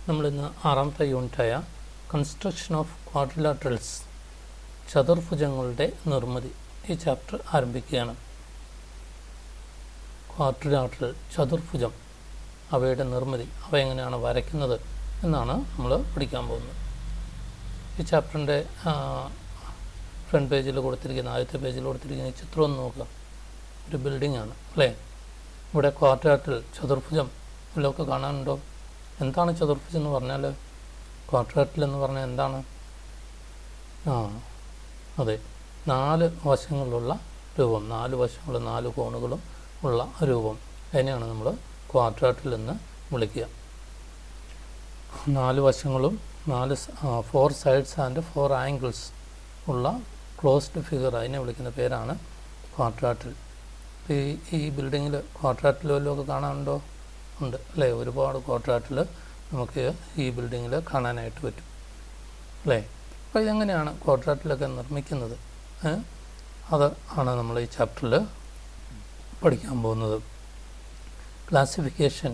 നമ്മളിന്ന് ആറാമത്തെ യൂണിറ്റായ construction of quadrilaterals ചതുർഭുജങ്ങളുടെ നിർമ്മിതി ഈ ചാപ്റ്റർ ആരംഭിക്കുകയാണ്. ക്വാഡ്രിലാറ്ററൽ ചതുർഭുജം, അവയുടെ നിർമ്മിതി, അവ എങ്ങനെയാണ് വരയ്ക്കുന്നത് എന്നാണ് നമ്മൾ പഠിക്കാൻ പോകുന്നത്. ഈ ചാപ്റ്ററിൻ്റെ ഫ്രണ്ട് പേജിൽ കൊടുത്തിരിക്കുന്ന, ആദ്യത്തെ പേജിൽ കൊടുത്തിരിക്കുന്ന ഈ ചിത്രം ഒന്ന് നോക്കുക. ഒരു ബിൽഡിംഗ് ആണ് അല്ലേ? ഇവിടെ ക്വാഡ്രിലാറ്ററൽ ചതുർഭുജം ഇതിലൊക്കെ കാണാനുണ്ടോ? എന്താണ് ചതുർഭുജം എന്ന് പറഞ്ഞാൽ? ക്വാഡ്രിലാറ്ററൽ എന്ന് പറഞ്ഞാൽ എന്താണ്? അതെ, 4 വശങ്ങളുള്ള രൂപം, 4 വശങ്ങളും 4 കോണുകളും ഉള്ള രൂപം, അതിനെയാണ് നമ്മൾ ക്വാഡ്രിലാറ്ററൽ എന്ന് വിളിക്കുക. 4 വശങ്ങളും 4 സൈഡ്സ് ആൻഡ് 4 ആംഗിൾസ് ഉള്ള ക്ലോസ്ഡ് ഫിഗർ, അതിനെ വിളിക്കുന്ന പേരാണ് ക്വാഡ്രിലാറ്ററൽ. ഈ ബിൽഡിങ്ങിൽ ക്വാഡ്രിലാറ്ററൽ വല്ലതും ഒക്കെ കാണാനുണ്ടോ? ഉണ്ട് അല്ലേ? ഒരുപാട് ക്വാഡ്രിലാറ്ററൽ നമുക്ക് ഈ ബിൽഡിങ്ങിൽ കാണാനായിട്ട് പറ്റും അല്ലേ? അപ്പോൾ ഇതെങ്ങനെയാണ് ക്വാഡ്രിലാറ്ററലൊക്കെ നിർമ്മിക്കുന്നത്, അത് ആണ് നമ്മൾ ഈ ചാപ്റ്ററിൽ പഠിക്കാൻ പോകുന്നത്. Classification.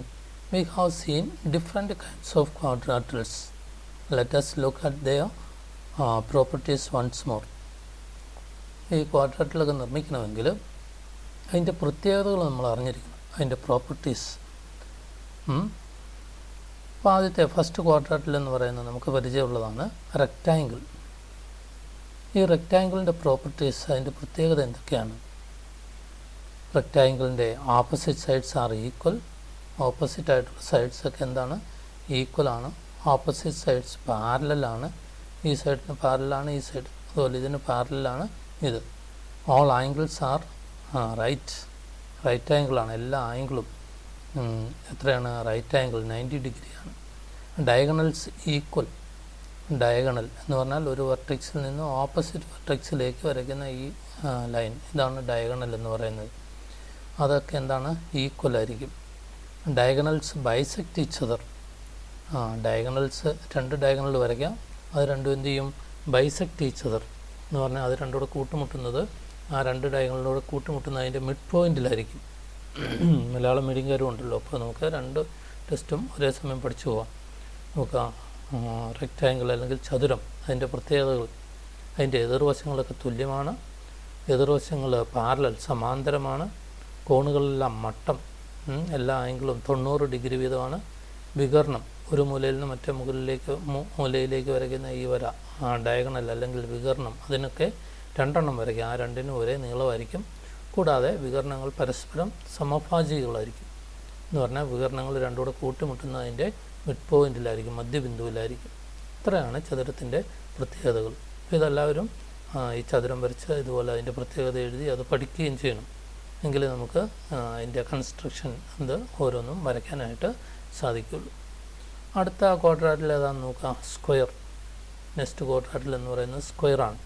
We have seen different kinds of quadrilaterals. Let us look at their properties once more. ഈ ക്വാഡ്രിലാറ്ററലൊക്കെ നിർമ്മിക്കണമെങ്കിൽ അതിൻ്റെ പ്രത്യേകതകൾ നമ്മൾ അറിഞ്ഞിരിക്കണം, അതിൻ്റെ പ്രോപ്പർട്ടീസ്. അപ്പോൾ ആദ്യത്തെ ഫസ്റ്റ് ക്വാഡ്രിലാറ്ററൽ എന്ന് പറയുന്നത് നമുക്ക് പരിചയമുള്ളതാണ് റെക്റ്റാങ്കിൾ. ഈ റെക്റ്റാങ്കിളിൻ്റെ പ്രോപ്പർട്ടീസ്, അതിൻ്റെ പ്രത്യേകത എന്തൊക്കെയാണ്? റെക്റ്റാങ്കിളിൻ്റെ opposite sides are equal. Opposite ആയിട്ടുള്ള സൈഡ്സ് ഒക്കെ എന്താണ്? ഈക്വൽ ആണ്. ഓപ്പോസിറ്റ് സൈഡ്സ് പാരലലാണ്. ഈ സൈഡിന് പാരലാണ് ഈ സൈഡ്, അതുപോലെ ഇതിന് പാരലാണ് ഇത്. ഓൾ ആംഗിൾസ് ആർ റൈറ്റ് ആംഗിളാണ്. എല്ലാ ആംഗിളും എത്രയാണ്? റൈറ്റ് ആംഗിൾ 90 ഡിഗ്രിയാണ്. Diagonals equal. ഡയഗണൽ എന്ന് പറഞ്ഞാൽ ഒരു വെർട്ടെക്സിൽ നിന്ന് ഓപ്പോസിറ്റ് വെർട്ടെക്സിലേക്ക് വരയ്ക്കുന്ന ഈ ലൈൻ, ഇതാണ് ഡയഗണൽ എന്ന് പറയുന്നത്. അതൊക്കെ എന്താണ്? ഈക്വൽ ആയിരിക്കും. Diagonals bisect each other. Diagonals 2 diagonal വരയ്ക്കാം, അത് രണ്ടും എന്ത് ചെയ്യും? ബൈസെക്റ്റ് ഈച്ച് അതർ എന്ന് പറഞ്ഞാൽ അത് രണ്ടുകൂടെ കൂട്ടുമുട്ടുന്നത്, ആ 2 ഡയഗണലിലൂടെ കൂട്ടുമുട്ടുന്നത് അതിൻ്റെ മിഡ് പോയിന്റിലായിരിക്കും. മലയാളം മീഡിയംകാരും ഉണ്ടല്ലോ, അപ്പോൾ നമുക്ക് 2 ടെസ്റ്റും ഒരേ സമയം പഠിച്ചു പോവാം. നോക്കാം. റെക്റ്റാങ്കിൾ അല്ലെങ്കിൽ ചതുരം, അതിൻ്റെ പ്രത്യേകതകൾ. അതിൻ്റെ എതിർവശങ്ങളൊക്കെ തുല്യമാണ്. എതിർവശങ്ങൾ പാരലൽ, സമാന്തരമാണ്. കോണുകളെല്ലാം മട്ടം, എല്ലാ ആംഗിളും 90 ഡിഗ്രി വീതമാണ്. വികർണം, ഒരു മൂലയിൽ നിന്ന് മറ്റേ മൂലയിലേക്ക് വരയ്ക്കുന്ന ഈ വര, ഡയഗണൽ അല്ലെങ്കിൽ വികർണം, അതിനൊക്കെ 2 എണ്ണം വരയ്ക്കും. ആ 2നും ഒരേ നീളമായിരിക്കും. കൂടാതെ വികരണങ്ങൾ പരസ്പരം സമഭാജികളായിരിക്കും. എന്ന് പറഞ്ഞാൽ വികരണങ്ങൾ രണ്ടും കൂടെ കൂട്ടിമുട്ടുന്നതിൻ്റെ മിഡ് പോയിന്റിലായിരിക്കും, മധ്യബിന്ദുവിലായിരിക്കും. ഇത്രയാണ് ചതുരത്തിൻ്റെ പ്രത്യേകതകൾ. അപ്പോൾ ഇതെല്ലാവരും ഈ ചതുരം വരച്ച് ഇതുപോലെ അതിൻ്റെ പ്രത്യേകത എഴുതി അത് പഠിക്കുകയും ചെയ്യണം. എങ്കിൽ നമുക്ക് അതിൻ്റെ കൺസ്ട്രക്ഷൻ ഓരോന്നും വരയ്ക്കാനായിട്ട് സാധിക്കുള്ളൂ. അടുത്ത ക്വാഡ്രിലാറ്ററൽ ഏതാണെന്ന് നോക്കാം. സ്ക്വയർ. നെക്സ്റ്റ് ക്വാഡ്രിലാറ്ററൽ എന്ന് പറയുന്നത് സ്ക്വയറാണ്.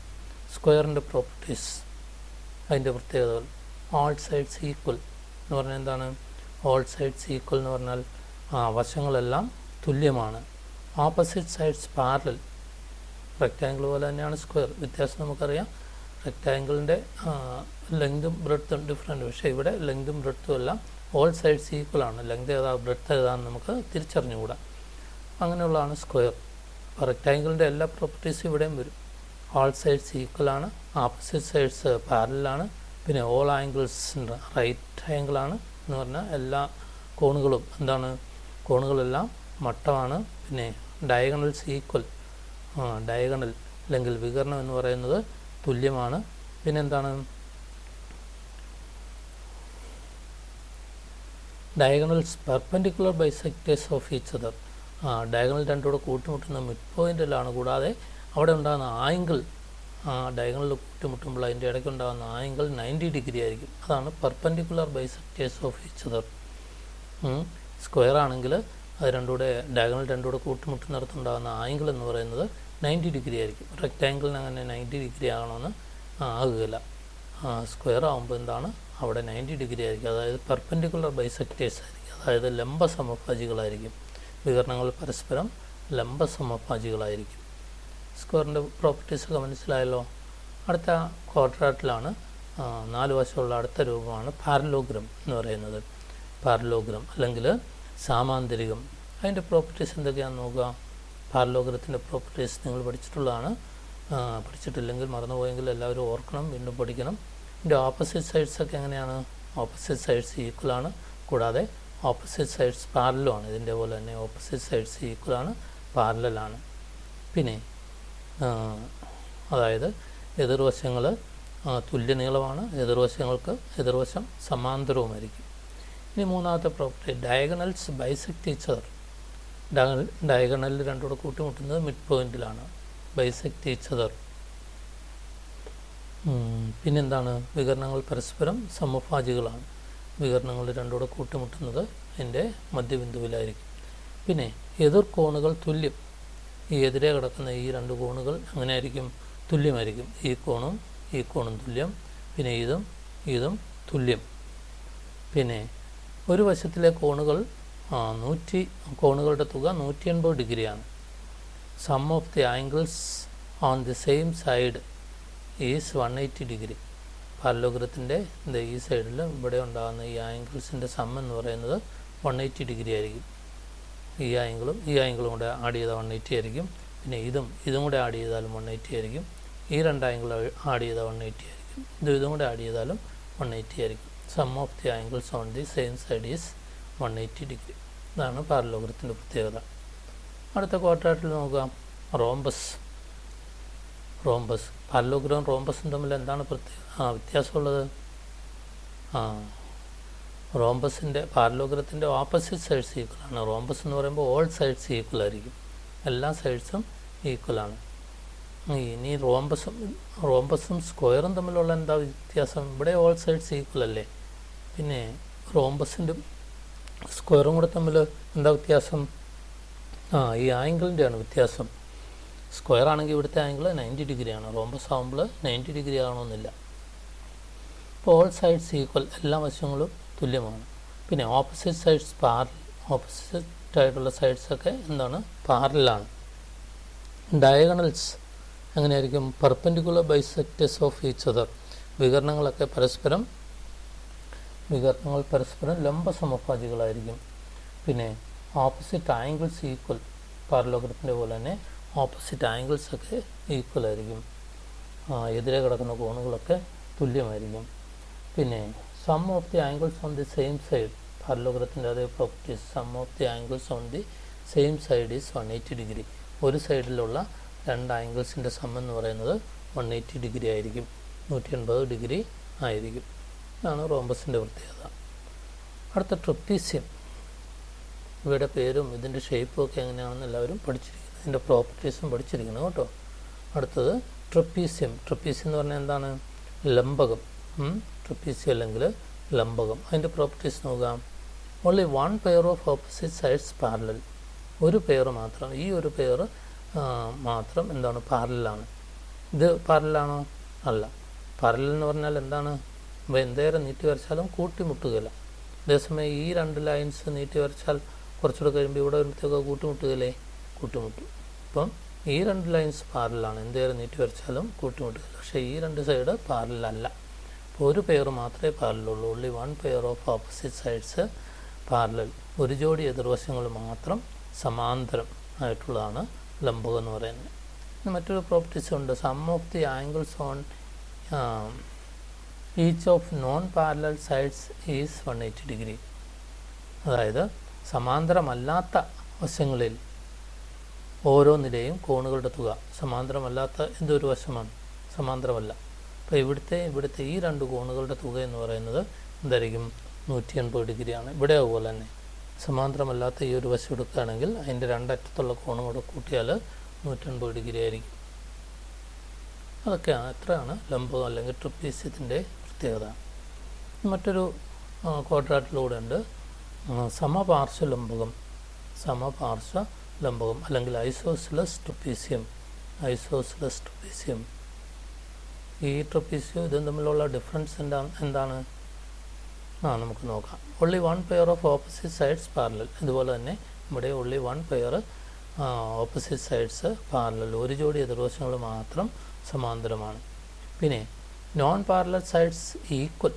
സ്ക്വയറിൻ്റെ പ്രോപ്പർട്ടീസ്, അതിൻ്റെ പ്രത്യേകതകൾ. ഓൾ സൈഡ്സ് ഈക്വൽ എന്ന് പറഞ്ഞാൽ എന്താണ്? ഓൾ സൈഡ്സ് ഈക്വൽ എന്ന് പറഞ്ഞാൽ വശങ്ങളെല്ലാം തുല്യമാണ്. Opposite sides parallel. റെക്റ്റാങ്കിൾ പോലെ തന്നെയാണ് സ്ക്വയർ, വ്യത്യാസം നമുക്കറിയാം. റെക്റ്റാങ്കിളിൻ്റെ ലെങ്തും ബ്രെഡ്ത്തും ഡിഫറെൻ്റ്, പക്ഷേ ഇവിടെ ലെങ്തും ബ്രെഡ്ത്തും എല്ലാം ഓൾ സൈഡ്സ് ഈക്വലാണ്. ലെങ്ത് ഏതാ ബ്രെഡ്ത്ത് ഏതാണെന്ന് നമുക്ക് തിരിച്ചറിഞ്ഞുകൂടാ. അങ്ങനെയുള്ളതാണ് സ്ക്വയർ. അപ്പോൾ റെക്റ്റാങ്കിളിൻ്റെ എല്ലാ പ്രോപ്പർട്ടീസും ഇവിടെയും വരും. ഓൾ സൈഡ്സ് ഈക്വലാണ്, ഓപ്പോസിറ്റ് സൈഡ്സ് പാരലാണ്, പിന്നെ ഓൾ ആംഗിൾസ് റൈറ്റ് ആംഗിളാണ്. എന്ന് പറഞ്ഞാൽ എല്ലാ കോണുകളും എന്താണ്? കോണുകളെല്ലാം മട്ടമാണ്. പിന്നെ ഡയഗണൽസ് ഈക്വൽ. ഡയഗണൽ അല്ലെങ്കിൽ വികരണം എന്ന് പറയുന്നത് തുല്യമാണ്. പിന്നെന്താണ്? Diagonals perpendicular bisectors of each other. Diagonal രണ്ടുകൂടെ കൂട്ടിമുട്ടുന്ന മിഡ് പോയിന്റിലാണ്. കൂടാതെ അവിടെ ഉണ്ടാകുന്ന ആംഗിൾ, ഡയഗണലിൽ കൂട്ടിമുട്ടുമ്പോൾ അതിൻ്റെ ഇടയ്ക്ക് ഉണ്ടാകുന്ന ആംഗിൾ 90 ഡിഗ്രി ആയിരിക്കും. അതാണ് perpendicular bisectors of each other. Square ആണെങ്കിൽ അത് ഡയഗണൽ രണ്ടുകൂടെ കൂട്ടിമുട്ടുന്നിടത്തുണ്ടാകുന്ന ആംഗിൾ എന്ന് പറയുന്നത് 90 ഡിഗ്രി ആയിരിക്കും. റെക്റ്റാങ്കിളിന് അങ്ങനെ 90 ഡിഗ്രി ആകണമെന്ന് ആകുകയില്ല. സ്ക്വയർ ആകുമ്പോൾ എന്താണ്? അവിടെ 90 ഡിഗ്രി ആയിരിക്കും. അതായത് പെർപെൻഡിക്കുലർ ബൈസെക്ടേഴ്സ് ആയിരിക്കും, അതായത് ലംബ സമഭാജികളായിരിക്കും. വികരണങ്ങൾ പരസ്പരം ലംബ സമഭാജികളായിരിക്കും. സ്ക്വയറിൻ്റെ പ്രോപ്പർട്ടീസൊക്കെ മനസ്സിലായല്ലോ. അടുത്ത ക്വാഡ്രിലാറ്ററലാണ് 4 വശമുള്ള അടുത്ത രൂപമാണ് പാരലോഗ്രം എന്ന് പറയുന്നത്. പാരലോഗ്രം അല്ലെങ്കിൽ സാമാന്തരികം. അതിൻ്റെ പ്രോപ്പർട്ടീസ് എന്തൊക്കെയാണെന്ന് നോക്കുക. പാരലോഗ്രത്തിൻ്റെ പ്രോപ്പർട്ടീസ് നിങ്ങൾ പഠിച്ചിട്ടുള്ളതാണ്. പഠിച്ചിട്ടില്ലെങ്കിൽ മറന്നുപോയെങ്കിൽ എല്ലാവരും ഓർക്കണം, വീണ്ടും പഠിക്കണം. ഇതിൻ്റെ ഓപ്പോസിറ്റ് സൈഡ്സ് ഒക്കെ എങ്ങനെയാണ്? ഓപ്പോസിറ്റ് സൈഡ്സ് ഈക്വലാണ്, കൂടാതെ ഓപ്പോസിറ്റ് സൈഡ്സ് പാരലുമാണ്. ഇതിൻ്റെ പോലെ തന്നെ ഓപ്പോസിറ്റ് സൈഡ്സ് ഈക്വലാണ്, പാരലാണ്. പിന്നെ അതായത് എതിർവശങ്ങൾ തുല്യ നീളമാണ്, എതിർവശം സമാന്തരവുമായിരിക്കും. ഇനി മൂന്നാമത്തെ property, diagonals bisect each other. ഡയഗണലിൽ രണ്ടുകൂടെ കൂട്ടിമുട്ടുന്നത് മിഡ് പോയിന്റിലാണ്, ബൈസെക്റ്റ് ഈച്ച് അതർ. പിന്നെന്താണ്? വികരണങ്ങൾ പരസ്പരം സമഭാജികളാണ്. വികരണങ്ങൾ രണ്ടുകൂടെ കൂട്ടിമുട്ടുന്നത് അതിൻ്റെ മധ്യബിന്ദുവിലായിരിക്കും. പിന്നെ എതിർ കോണുകൾ തുല്യം. ഈ എതിരെ കിടക്കുന്ന ഈ രണ്ട് കോണുകൾ എങ്ങനെയായിരിക്കും? തുല്യമായിരിക്കും. ഈ കോണും തുല്യം, പിന്നെ ഇതും തുല്യം. പിന്നെ ഒരു വശത്തിലെ കോണുകളുടെ തുക 180 ഡിഗ്രിയാണ്. Sum of the angles on the same side is 180 degree. പാരലോഗ്രത്തിൻ്റെ ഈ സൈഡിൽ ഇവിടെ ഉണ്ടാകുന്ന ഈ ആംഗിൾസിൻ്റെ സം എന്ന് പറയുന്നത് 180 ഡിഗ്രി ആയിരിക്കും. ഈ ആംഗിളും കൂടെ ആഡ് ചെയ്താൽ 180 ആയിരിക്കും. പിന്നെ ഇതും കൂടെ ആഡ് ചെയ്താലും 180 ആയിരിക്കും. ഈ രണ്ട് ആംഗിൾ ആഡ് ചെയ്താൽ 180 ആയിരിക്കും. ഇതും കൂടെ ആഡ് ചെയ്താലും 180 ആയിരിക്കും. Sum of the angles on the same side is 180 degree. ഇതാണ് പാരലോഗ്രത്തിൻ്റെ പ്രത്യേകത. അടുത്ത ക്വാഡ്രാറ്റിൽ നോക്കാം, റോംബസ്. പാരലോഗ്രാം റോംബസും തമ്മിൽ എന്താണ് വ്യത്യാസമുള്ളത്? റോംബസിൻ്റെ പാരലോഗ്രത്തിൻ്റെ ഓപ്പോസിറ്റ് സൈഡ്സ് ഈക്വലാണ്. റോംബസ് എന്ന് പറയുമ്പോൾ ഓൾ സൈഡ്സ് ഈക്വൽ ആയിരിക്കും, എല്ലാ സൈഡ്സും ഈക്വലാണ്. ഇനി റോംബസും സ്ക്വയറും തമ്മിലുള്ള എന്താ വ്യത്യാസം? ഇവിടെ ഓൾ സൈഡ്സ് ഈക്വൽ അല്ലേ. പിന്നെ റോംബസിൻ്റെ സ്ക്വയറും കൂടെ തമ്മിൽ എന്താ വ്യത്യാസം? ഈ ആംഗിളിൻ്റെയാണ് വ്യത്യാസം. സ്ക്വയർ ആണെങ്കിൽ ഇവിടുത്തെ ആംഗിൾ 90 ഡിഗ്രിയാണ്, റോംബസ് ആകുമ്പോൾ 90 ഡിഗ്രി ആകണമെന്നില്ല. അപ്പോൾ ഓൾ സൈഡ്സ് ഈക്വൽ, എല്ലാ വശങ്ങളും തുല്യമാണ്. പിന്നെ ഓപ്പോസിറ്റ് സൈഡ്സ് ഓപ്പോസിറ്റ് ആയിട്ടുള്ള സൈഡ്സൊക്കെ എന്താണ്? പാരലാണ്. ഡയഗണൽസ് എങ്ങനെയായിരിക്കും? Perpendicular bisectors of each other. വികരണങ്ങൾ പരസ്പരം ലംബ സമഭാജികളായിരിക്കും. പിന്നെ ഓപ്പോസിറ്റ് ആംഗിൾസ് ഈക്വൽ, പാരലോഗ്രത്തിൻ്റെ പോലെ തന്നെ ഓപ്പോസിറ്റ് ആംഗിൾസ് ഒക്കെ ഈക്വൽ ആയിരിക്കും. എതിരെ കിടക്കുന്ന കോണുകളൊക്കെ തുല്യമായിരിക്കും. പിന്നെ sum of the angles on the same side, പാരലോഗ്രത്തിൻ്റെ അതേ properties. Sum of the angles on the same side is 180 degree. ഒരു സൈഡിലുള്ള രണ്ട് ആംഗിൾസിൻ്റെ സം എന്ന് പറയുന്നത് 180 ഡിഗ്രി ആയിരിക്കും, 180 ഡിഗ്രി ആയിരിക്കും. ഇതാണ് റോംബസിൻ്റെ പ്രത്യേകത. അടുത്ത ട്രപ്പീസ്യം. ഇവയുടെ പേരും ഇതിൻ്റെ ഷേപ്പും ഒക്കെ എങ്ങനെയാണെന്ന് എല്ലാവരും പഠിച്ചിരിക്കുന്നു, ഇതിൻ്റെ പ്രോപ്പർട്ടീസും പഠിച്ചിരിക്കണം കേട്ടോ. അടുത്തത് ട്രപ്പീസ്യം. ട്രപ്പീസ്യം എന്ന് പറഞ്ഞാൽ എന്താണ്? ലംബകം. ട്രപ്പീസ്യം അല്ലെങ്കിൽ ലംബകം. അതിൻ്റെ പ്രോപ്പർട്ടീസ് നോക്കാം. Only one pair of opposite sides parallel. ഒരു പെയർ മാത്രം, ഈ ഒരു പെയർ മാത്രം എന്താണ്? പാരലാണ്. ഇത് പാരലാണോ? അല്ല. പാരലൽ എന്ന് പറഞ്ഞാൽ എന്താണ്? എന്തേരം നീട്ടി വരച്ചാലും കൂട്ടിമുട്ടുകയില്ല. അതേസമയം ഈ രണ്ട് ലൈൻസ് നീട്ടി വരച്ചാൽ കുറച്ചുകൂടെ കഴിയുമ്പോൾ ഇവിടെ വരുമ്പോഴത്തേക്ക് കൂട്ടിമുട്ടുകയില്ലേ? കൂട്ടിമുട്ടും. അപ്പം ഈ രണ്ട് ലൈൻസ് പാരലാണ്, എന്തേരം നീട്ടി വരച്ചാലും കൂട്ടിമുട്ടുകയില്ല. പക്ഷേ ഈ രണ്ട് സൈഡ് പാരലല്ല. അപ്പോൾ ഒരു പെയർ മാത്രമേ പാരലുള്ളൂ. Only one pair of opposite sides parallel. ഒരു ജോഡി എതിർവശങ്ങൾ മാത്രം സമാന്തരം ആയിട്ടുള്ളതാണ് ലംബകം എന്ന് പറയുന്നത്. മറ്റൊരു പ്രോപ്പർട്ടീസ് ഉണ്ട്. Sum of the angles on each of non parallel sides is 180 degree. അതായത് സമാന്തരമല്ലാത്ത വശങ്ങളിൽ ഓരോന്നിലെയും കോണുകളുടെ തുക. സമാന്തരമല്ലാത്ത എന്തൊരു വശമാണ്? സമാന്തരമല്ല. അപ്പോൾ ഇവിടുത്തെ ഈ രണ്ട് കോണുകളുടെ തുക എന്ന് പറയുന്നത് എന്തായിരിക്കും? 180 ഡിഗ്രിയാണ്. ഇവിടെ അതുപോലെ തന്നെ സമാന്തരമല്ലാത്ത ഈ ഒരു വശം എടുക്കുകയാണെങ്കിൽ അതിൻ്റെ രണ്ടറ്റത്തുള്ള കോണും കൂടെ കൂട്ടിയാൽ 180 ഡിഗ്രി ആയിരിക്കും. അതൊക്കെയാണ് എത്രയാണ് ലംബകം അല്ലെങ്കിൽ ട്രപ്പീസ്യത്തിൻ്റെ പ്രത്യേകത. മറ്റൊരു ക്വാഡ്രാറ്റിലൂടെ ഉണ്ട് സമപാർശ്വലംബകം. സമപാർശ്വലംബകം അല്ലെങ്കിൽ ഐസോസിലസ് ട്രപ്പീസ്യം. ഈ ട്രപ്പീസ്യം ഇതും തമ്മിലുള്ള ഡിഫറൻസ് എന്താണ്? നമുക്ക് നോക്കാം. Only one pair of opposite sides parallel. ഇതുപോലെ തന്നെ ഇവിടെ only one pair opposite sides parallel. ഒരു ജോഡി എതിർവശങ്ങൾ മാത്രം സമാന്തരമാണ്. പിന്നെ non parallel sides equal.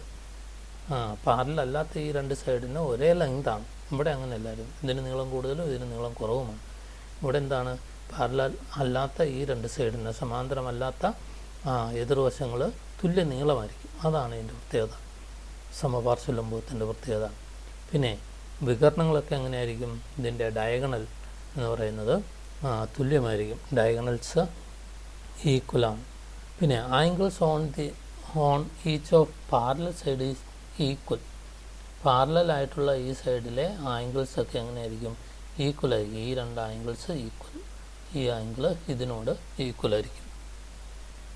Parallel അല്ലാത്ത ഈ രണ്ട് സൈഡിന് ഒരേ ലെങ്താണ്. ഇവിടെ അങ്ങനെയല്ലായിരുന്നു. ഇതിന് നീളം കൂടുതലും ഇതിന് നീളം കുറവുമാണ്. ഇവിടെ എന്താണ്, പാരലൽ അല്ലാത്ത ഈ രണ്ട് സൈഡിന് സമാന്തരമല്ലാത്ത എതിർവശങ്ങൾ തുല്യ നീളമായിരിക്കും. അതാണ് ഇതിൻ്റെ പ്രത്യേകത, സമപാർശ്വലംബത്തിൻ്റെ പ്രത്യേകത. പിന്നെ വികരണങ്ങളൊക്കെ എങ്ങനെയായിരിക്കും, ഇതിൻ്റെ ഡയഗണൽ എന്ന് പറയുന്നത് തുല്യമായിരിക്കും, ഡയഗണൽസ് ഈക്വലാണ്. പിന്നെ angles on each of parallel side is equal. പാരലലായിട്ടുള്ള ഈ സൈഡിലെ ആംഗിൾസ് ഒക്കെ എങ്ങനെയായിരിക്കും, ഈക്വൽ ആയിരിക്കും. ഈ രണ്ട് ആംഗിൾസ് ഈക്വൽ, ഈ ആംഗിൾ ഇതിനോട് ഈക്വൽ ആയിരിക്കും.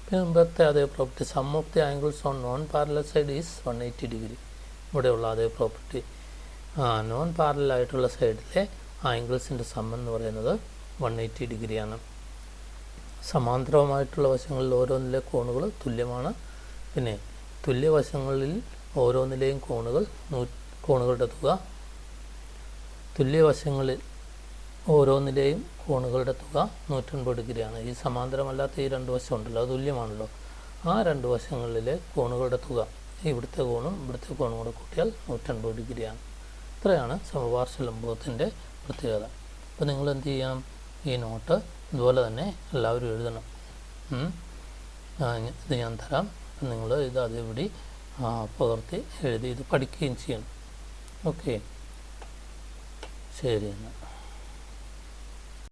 പിന്നെ മുമ്പത്തെ അതേ property, sum of the angles on non parallel side is 180 degree. ഇവിടെയുള്ള അതേ പ്രോപ്പർട്ടി, നോൺ പാരലലായിട്ടുള്ള സൈഡിലെ ആംഗിൾസിൻ്റെ സം എന്ന് പറയുന്നത് 180 ഡിഗ്രിയാണ്. സമാന്തരമായിട്ടുള്ള വശങ്ങളിൽ ഓരോന്നിലെ കോണുകൾ തുല്യമാണ്. പിന്നെ തുല്യവശങ്ങളിൽ ഓരോന്നിലെയും കോണുകളുടെ തുക, തുല്യവശങ്ങളിൽ ഓരോന്നിലെയും കോണുകളുടെ തുക 180 ഡിഗ്രിയാണ്. ഈ സമാന്തരമല്ലാത്ത ഈ രണ്ട് വശം ഉണ്ടല്ലോ, അത് തുല്യമാണല്ലോ. ആ രണ്ട് വശങ്ങളിലെ കോണുകളുടെ തുക, ഇവിടുത്തെ കോണും ഇവിടുത്തെ കോണും കൂടെ കൂട്ടിയാൽ 180 ഡിഗ്രിയാണ്. ഇത്രയാണ് സമപാർശ്വലംബത്തിൻ്റെ പ്രത്യേകത. അപ്പോൾ നിങ്ങൾ എന്ത് ചെയ്യണം, ഈ നോട്ട് ഇതുപോലെ തന്നെ എല്ലാവരും എഴുതണം. ഇത് ഞാൻ തരാം, നിങ്ങൾ ഇത് അതേപടി പകർത്തി എഴുതി ഇത് പഠിക്കുകയും ചെയ്യണം. ഓക്കെ, ശരി എന്നാൽ.